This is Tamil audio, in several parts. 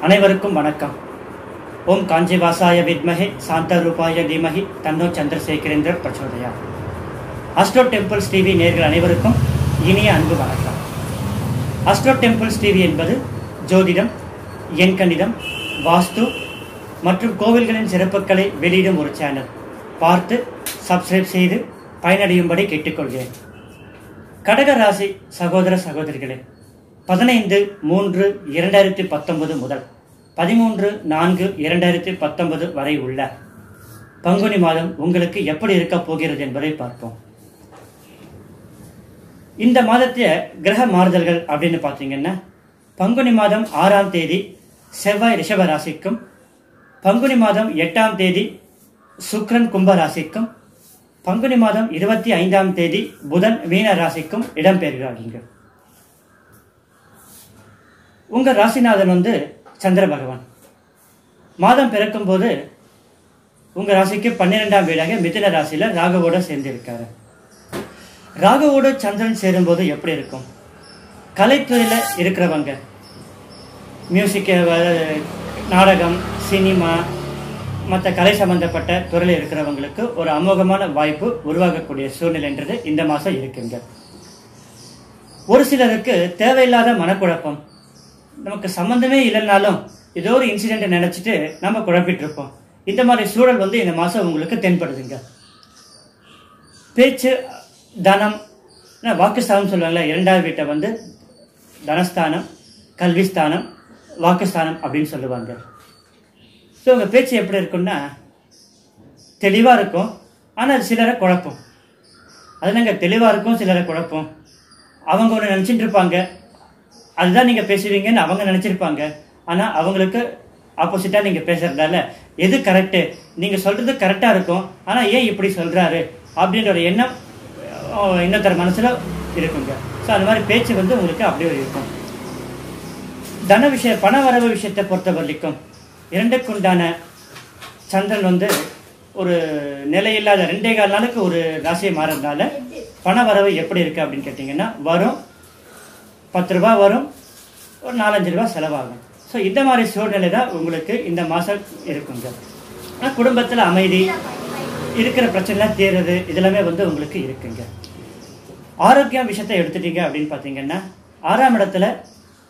அனைவருக்கும் வணக்கம். ஓம் காஞ்சிவாசாய வித்மஹே சாந்தரூபாய தீமஹி தன்னோ சந்திரசேகரேந்திர பிரச்சோதயா. அஸ்ட்ரோ டெம்பிள்ஸ் டிவி நேயர்கள் அனைவருக்கும் இனிய அன்பு வணக்கம். அஸ்ட்ரோ டெம்பிள்ஸ் டிவி என்பது ஜோதிடம், எண்கணிதம், வாஸ்து மற்றும் கோவில்களின் சிறப்புகளை வெளியிடும் ஒரு சேனல். பார்த்து சப்ஸ்கிரைப் செய்து பயனடையும்படி கேட்டுக்கொள்கிறேன். கடக ராசி சகோதர சகோதரிகளே, 15/3/2019 முதல் 13/4/2019 வரை உள்ள பங்குனி மாதம் உங்களுக்கு எப்படி இருக்க போகிறது என்பதை பார்ப்போம். இந்த மாதத்திய கிரக மாறுதல்கள் அப்படின்னு பார்த்தீங்கன்னா, பங்குனி மாதம் 6ஆம் தேதி செவ்வாய் ரிஷப ராசிக்கும், பங்குனி மாதம் 8ஆம் தேதி சுக்கிரன் கும்ப ராசிக்கும், பங்குனி மாதம் 25ஆம் தேதி புதன் மீன ராசிக்கும் இடம்பெறுகிறார்கள். உங்க ராசிநாதன் சந்திர பகவான். மாதம் பிறக்கும் போது உங்க ராசிக்கு 12ஆம் வீடாக மிதுன ராசியில ராகுவோட சேர்ந்து இருக்காரு. ராகுவோட சந்திரன் சேரும்போது எப்படி இருக்கும்? கலைத்துறையில இருக்கிறவங்க, மியூசிக், நாடகம், சினிமா, மற்ற கலை சம்பந்தப்பட்ட துறையில் இருக்கிறவங்களுக்கு ஒரு அமோகமான வாய்ப்பு உருவாகக்கூடிய சூழ்நிலைன்றது இந்த மாசம் இருக்குங்க. ஒரு சிலருக்கு தேவையில்லாத மனக்குழப்பம், நமக்கு சம்பந்தமே இல்லைனாலும் ஏதோ ஒரு இன்சிடென்ட் நினைச்சிட்டு நம்ம குழப்பிட்டு இருப்போம். இந்த மாதிரி சூழல் இந்த மாசம் உங்களுக்கு தென்படுதுங்க. பேச்சு, தனம், வாக்குஸ்தானம் சொல்லுவாங்கல்ல, 2வது வீட்டை தனஸ்தானம், கல்விஸ்தானம், வாக்குஸ்தானம் அப்படின்னு சொல்லுவாங்க. ஸோ உங்கள் பேச்சு எப்படி இருக்குன்னா தெளிவாக இருக்கும், ஆனால் அது சிலரை குழப்பம். அதுதாங்க, தெளிவாக இருக்கும், சிலரை குழப்பம். அவங்க ஒன்று நினச்சிட்டு இருப்பாங்க, அதுதான் நீங்கள் பேசுவீங்கன்னு அவங்க நினச்சிருப்பாங்க. ஆனால் அவங்களுக்கு ஆப்போசிட்டாக நீங்கள் பேசுறதால எது கரெக்டு, நீங்கள் சொல்கிறது கரெக்டாக இருக்கும், ஆனால் ஏன் இப்படி சொல்கிறாரு அப்படின்ற ஒரு எண்ணம் இன்னொருத்தர மனசில் இருக்குங்க. ஸோ அந்த மாதிரி பேச்சு உங்களுக்கு அப்படியே இருக்கும். தன விஷயம், பண வரவு விஷயத்தை பொறுத்த வரைக்கும் 2க்குண்டான சந்திரன் ஒரு நிலையில்லாத 2.25 நாளுக்கு ஒரு ராசியை மாறதுனால பண வரவு எப்படி இருக்கு அப்படின்னு கேட்டிங்கன்னா, வரும் 10 ரூபா வரும், ஒரு 4-5 ரூபா செலவாகும். ஸோ இந்த மாதிரி சூழ்நிலை தான் உங்களுக்கு இந்த மாதம் இருக்குங்க. ஆனால் குடும்பத்தில் அமைதி, இருக்கிற பிரச்சனைலாம் தீர்றது, இதெல்லாமே உங்களுக்கு இருக்குங்க. ஆரோக்கியம் விஷயத்தை எடுத்துட்டீங்க அப்படின்னு பார்த்தீங்கன்னா, 6ஆம் இடத்துல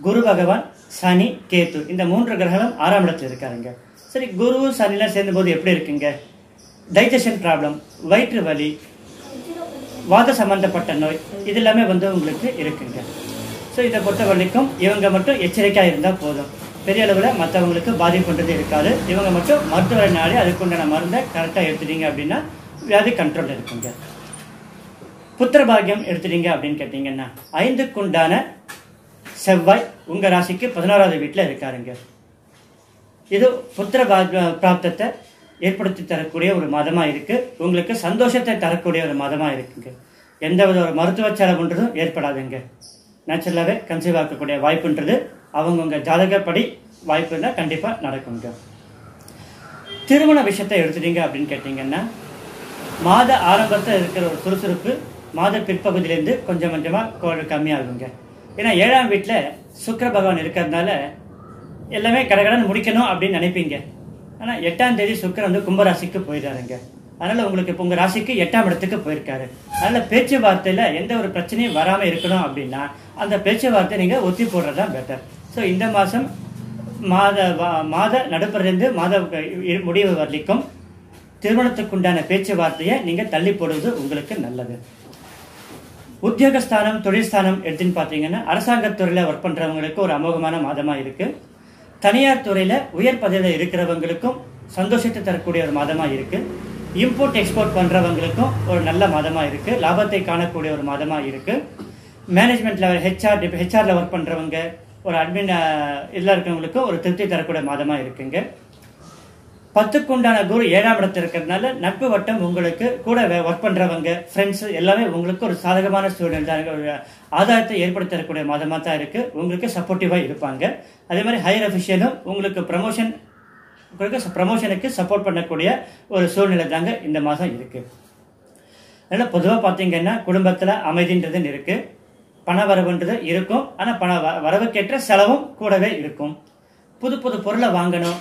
குரு பகவான், சனி, கேத்து, இந்த 3 கிரகங்களும் 6ஆம் இடத்துல இருக்காருங்க. சரி, குரு சனிலாம் சேர்ந்த போது எப்படி இருக்குங்க? டைஜஷன் ப்ராப்ளம், வயிற்று வலி, வாத சம்பந்தப்பட்ட நோய், இது எல்லாமே உங்களுக்கு இருக்குங்க. ஸோ இதை பொறுத்த வரைக்கும் இவங்க மட்டும் எச்சரிக்கையாக இருந்தால் போதும். பெரிய அளவில் மற்றவங்களுக்கு பாதிப்புன்றது இருக்காது. இவங்க மட்டும் மருத்துவரை நாடி அதுக்குண்டான மருந்தை கரெக்டாக எடுத்துட்டீங்க அப்படின்னா வியாதி கண்ட்ரோல் இருக்குங்க. புத்திர பாக்கியம் எடுத்துட்டீங்க அப்படின்னு கேட்டிங்கன்னா, 5க்குண்டான செவ்வாய் உங்கள் ராசிக்கு 11வது வீட்டில் இருக்காருங்க. இது புத்திர பிராப்தத்தை ஏற்படுத்தி தரக்கூடிய ஒரு மாதமாக இருக்குது. உங்களுக்கு சந்தோஷத்தை தரக்கூடிய ஒரு மாதமாக இருக்குங்க. எந்த வித ஒரு மருத்துவ செலவுன்றதும் ஏற்படாதுங்க. நேச்சுரலாகவே கன்சீவ் ஆக்கக்கூடிய வாய்ப்புன்றது அவங்கவுங்க ஜாதகப்படி வாய்ப்பு இருந்தால் கண்டிப்பாக நடக்குங்க. திருமண விஷயத்தை எடுத்துட்டீங்க அப்படின்னு கேட்டிங்கன்னா, மாத ஆரம்பத்தில் இருக்கிற ஒரு சுறுசுறுப்பு மாத பிற்பகுதியிலேருந்து கொஞ்சம் கொஞ்சமாக கம்மியாகுங்க. ஏன்னா 7ஆம் வீட்டில் சுக்கிர பகவான் இருக்கிறதுனால எல்லாமே கடகடன்னு முடிக்கணும் அப்படின்னு நினைப்பீங்க. ஆனால் 8ஆம் தேதி சுக்கிரன் கும்பராசிக்கு போயிடாருங்க. அதனால் உங்களுக்கு இப்போ உங்கள் ராசிக்கு 8ஆம் இடத்துக்கு போயிருக்காரு. அதனால் பேச்சுவார்த்தையில் எந்த ஒரு பிரச்சனையும் வராமல் இருக்கணும் அப்படின்னா அந்த பேச்சுவார்த்தை நீங்கள் ஒத்தி போடுறது தான் பெட்டர். ஸோ இந்த மாதம் மாத நடுப்புறந்து மாத முடிவு வரைக்கும் திருமணத்துக்குண்டான பேச்சுவார்த்தையை நீங்கள் தள்ளி போடுவது உங்களுக்கு நல்லது. உத்தியோகஸ்தானம், தொழில்ஸ்தானம் எடுத்துன்னு பார்த்தீங்கன்னா, அரசாங்கத்துறையில் ஒர்க் பண்ணுறவங்களுக்கு ஒரு அமோகமான மாதமாக இருக்குது. தனியார் துறையில் உயர் பதவியில் இருக்கிறவங்களுக்கும் சந்தோஷத்தை தரக்கூடிய ஒரு மாதமாக இருக்குது. இம்போர்ட் எக்ஸ்போர்ட் பண்ணுறவங்களுக்கும் ஒரு நல்ல மாதமாக இருக்குது. லாபத்தை காணக்கூடிய ஒரு மாதமாக இருக்குது. மேனேஜ்மெண்ட்டில் ஹெச்ஆரில் ஒர்க் பண்ணுறவங்க, ஒரு அட்மின் இதில் இருக்கிறவங்களுக்கும் ஒரு திருப்தி தரக்கூடிய மாதமாக இருக்குங்க. 10க்குண்டான குரு 7ஆம் இடத்துல இருக்கிறதுனால நட்பு வட்டம், உங்களுக்கு கூட ஒர்க் பண்ணுறவங்க, ஃப்ரெண்ட்ஸு எல்லாமே உங்களுக்கு ஒரு சாதகமான சூழ்நிலை தான், ஒரு ஆதாயத்தை ஏற்படுத்தி தரக்கூடிய மாதமாக தான் இருக்குது. உங்களுக்கு சப்போர்ட்டிவாக இருப்பாங்க. அதே மாதிரி ஹையர் அஃபிஷியலும் உங்களுக்கு ப்ரமோஷனுக்கு சப்போர்ட் பண்ணக்கூடிய ஒரு சூழ்நிலை தாங்க இந்த மாதம் இருக்குது. அதனால் பொதுவாக பார்த்தீங்கன்னா குடும்பத்தில் அமைதின்றது இருக்குது, பண வரவுன்றது இருக்கும். ஆனால் பண வரவுக்கேற்ற செலவும் கூடவே இருக்கும். புது புது பொருளை வாங்கணும்,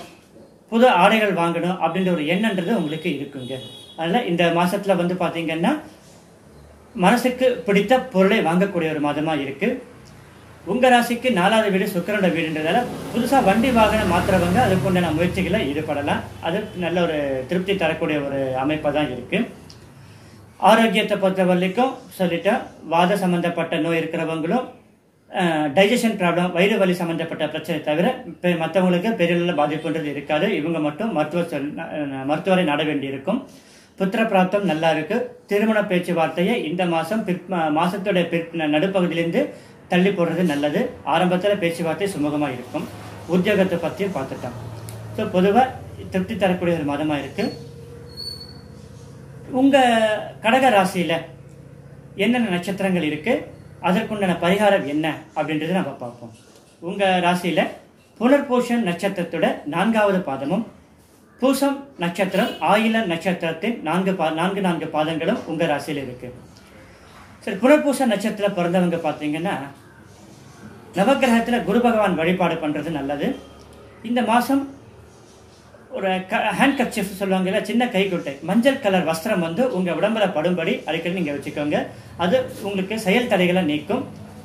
புது ஆடைகள் வாங்கணும் அப்படின்ற ஒரு எண்ணன்றது உங்களுக்கு இருக்குங்க. அதனால் இந்த மாதத்தில் வந்து பார்த்தீங்கன்னா மனசுக்கு பிடித்த பொருளை வாங்கக்கூடிய ஒரு மாதமாக இருக்குது. உங்கள் ராசிக்கு 4வது வீடு சுக்கிரனோட வீடுன்றதால புதுசாக வண்டி வாகனம் மாற்றுறவங்க அதுக்குண்டான முயற்சிகளை ஈடுபடலாம். அது நல்ல ஒரு திருப்தி தரக்கூடிய ஒரு அமைப்பாக தான் இருக்குது. ஆரோக்கியத்தை பொறுத்த வரைக்கும் சொல்லிட்டா, வாத சம்மந்தப்பட்ட நோய் இருக்கிறவங்களும், டைஜஷன் ப்ராப்ளம், வயிறு வலி சம்மந்தப்பட்ட பிரச்சனை தவிர மற்றவங்களுக்கு பெரிய பாதிப்புன்றது இருக்காது. இவங்க மட்டும் மருத்துவரை நாட வேண்டியிருக்கும். புத்திர பிராப்தம் நல்லா இருக்கு. திருமண பேச்சுவார்த்தையை இந்த மாசத்தோட நடுப்பகுதியிலிருந்து தள்ளி போடுறது நல்லது. ஆரம்பத்தில் பேச்சுவார்த்தை சுமூகமாக இருக்கும். உத்தியோகத்தை பற்றியும் பார்த்துட்டோம். ஸோ பொதுவாக திருப்தி தரக்கூடிய ஒரு மாதமாக இருக்கு. உங்கள் கடக ராசியில் என்னென்ன நட்சத்திரங்கள் இருக்கு, அதற்குண்டான பரிகாரம் என்ன அப்படின்றது நம்ம பார்ப்போம். உங்கள் ராசியில் புனர்பூஷன் நட்சத்திரத்தோட 4வது பாதமும், பூசம் நட்சத்திரம், ஆயில நட்சத்திரத்தின் 4 பாதங்களும் உங்கள் ராசியில் இருக்கு. சரி, புனர்பூச நட்சத்திரம் பிறந்தவங்க பார்த்தீங்கன்னா நவகிரகத்தில் குரு பகவான் வழிபாடு பண்ணுறது நல்லது. இந்த மாதம் ஒரு ஹேண்ட் கர்ச்சீஃப் சொல்லுவாங்கல்ல, சின்ன கைக்குட்டை, மஞ்சள் கலர் வஸ்திரம் வந்து உங்கள் உடம்புல படும்படி அடிக்கடி நீங்கள் வச்சுக்கோங்க. அது உங்களுக்கு செயல் தடைகளை நீக்கும்.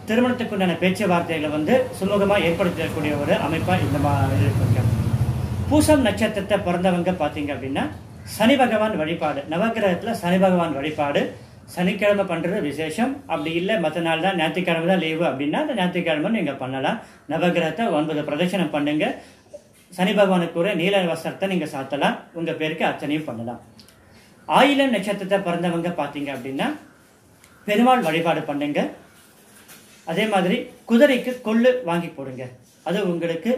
திருமணத்துக்குண்டான பேச்சுவார்த்தைகளை வந்து சுமூகமாக ஏற்படுத்தக்கூடிய ஒரு அமைப்பாக இந்த இருக்குங்க. பூசம் நட்சத்திரத்தை பிறந்தவங்க பார்த்தீங்க அப்படின்னா சனி பகவான் வழிபாடு, நவகிரகத்தில் சனி பகவான் வழிபாடு சனிக்கிழமை பண்ணுறது விசேஷம். அப்படி இல்லை மற்ற நாள் தான், ஞாயிற்றுக்கிழமை தான் லீவு அப்படின்னா அந்த ஞாயிற்றுக்கிழமை நீங்கள் பண்ணலாம். நவகிரகத்தை 9 பிரதட்சணம் பண்ணுங்க. சனி பகவானுக்கு ஒரு நீல வஸ்திரத்தை நீங்கள் சாத்தலாம். உங்கள் பேருக்கு அர்ச்சனையும் பண்ணலாம். ஆயில நட்சத்திரத்தை பிறந்தவங்க பார்த்தீங்க அப்படின்னா பெருமாள் வழிபாடு பண்ணுங்க. அதே மாதிரி குதிரைக்கு கொள்ளு வாங்கி போடுங்க. அது உங்களுக்கு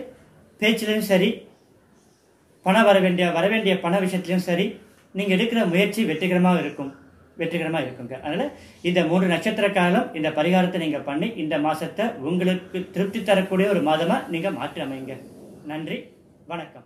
பேச்சிலையும் சரி, பணம் வர வேண்டிய பண விஷயத்திலையும் சரி, நீங்கள் எடுக்கிற முயற்சி வெற்றிகரமாக இருக்குங்க. அதனால இந்த 3 நட்சத்திர காலம் இந்த பரிகாரத்தை நீங்கள் பண்ணி இந்த மாசத்தை உங்களுக்கு திருப்தி தரக்கூடிய ஒரு மாதமாக நீங்கள் மாற்றி அமைங்க. நன்றி, வணக்கம்.